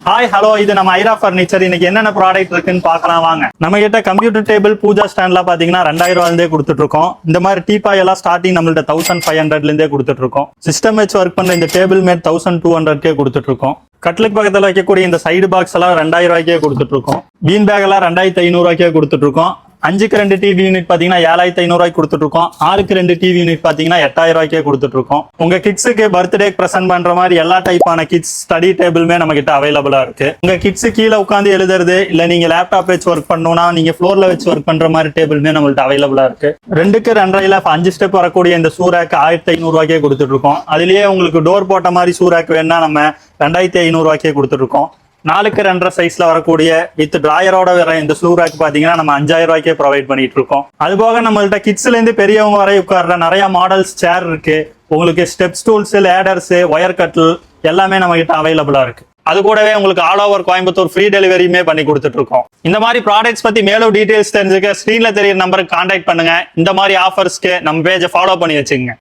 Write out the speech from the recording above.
Hi hello, இது நம்ம Airaa furniture. இன்னைக்கு என்னென்ன ப்ராடக்ட் இருக்குன்னு பார்க்கலாம் வாங்க. நம்ம கிட்ட கம்ப்யூட்டர் டேபிள், பூஜா ஸ்டாண்ட்லாம் பாத்தீங்கன்னா 2000 இருந்தே கொடுத்துட்டு இருக்கோம். இந்த மாதிரி டீபாய் எல்லாம் ஸ்டார்டிங் நம்மள்ட்ட 1500 இருந்தே கொடுத்துட்டு இருக்கோம். சிஸ்டம் வச்சு ஒர்க் பண்ண இந்த டேபிள் மேட் 1200 கொடுத்துட்டு இருக்கோம். கட்லுக்கு பக்கத்துல வைக்கக்கூடிய இந்த சைடு பாக்ஸ் எல்லாம் 2000 கொடுத்துட்டு இருக்கோம். பீன் பேக் எல்லாம் 2500 கொடுத்துட்டு இருக்கோம். 5க்கு 2 டிவி யூனிட் பாத்தீங்கன்னா 7500 கொடுத்துட்டு இருக்கோம். 6க்கு 2 டிவி யூனிட் பாத்தீங்கன்னா 8000 கொடுத்துட்டு இருக்கோம். உங்க கிட்ஸுக்கு பர்த்டே பிரசன்ட் பண்ற மாதிரி எல்லா டைப்பான கிட்ஸ் ஸ்டடி டேபிளுமே நம்ம கிட்ட அவைலபிளா இருக்கு. உங்க கிட்ஸ் கீழே உட்காந்து எழுதுறது, இல்ல நீங்க லேப்டாப் வச்சு ஒர்க் பண்ணணும்னா நீங்க ஃப்ளோர்ல வச்சு ஒர்க் பண்ற மாதிரி டேபிளுமே நம்மள்ட்ட அவைலபிளா இருக்கு. 2க்கு 2.5 5 ஸ்டெப் வரக்கூடிய இந்த சூராக்கு 1500 கொடுத்துட்டு இருக்கோம். அதுலயே உங்களுக்கு டோர் போட்ட மாதிரி சூராக்கு வேணா நம்ம 2500 கொடுத்துட்டு இருக்கோம். 4க்கு 2.5 சைஸ்ல வரக்கூடிய வித் டிராயரோட வர இந்த சூராக்கு பாத்தீங்கன்னா நம்ம 5000 ப்ரொவைட் பண்ணிட்டு இருக்கோம். அது போக நம்மள்ட்ட கிட்ஸ்ல இருந்து பெரியவங்க வரை உட்கார்ற நிறைய மாடல்ஸ் சேர் இருக்கு. உங்களுக்கு ஸ்டெப் ஸ்டூல்ஸ், லேடர்ஸ், ஒயர் கட்டில் எல்லாமே நம்ம கிட்ட அவைலபிளா இருக்கு. அது கூடவே உங்களுக்கு ஆல் ஓவர் கோயம்புத்தூர் ஃப்ரீ டெலிவரியுமே பண்ணி கொடுத்துட்டு இருக்கோம். இந்த மாதிரி ப்ராடக்ட்ஸ் பத்தி மேலும் டீடைல்ஸ் தெரிஞ்சுக்க ஸ்கிரீன்ல தெரியுற நம்பருக்கு கான்டாக்ட் பண்ணுங்க. இந்த மாதிரி ஆஃபர்ஸ்க்கு நம்ம பேஜை ஃபாலோ பண்ணி வச்சுங்க.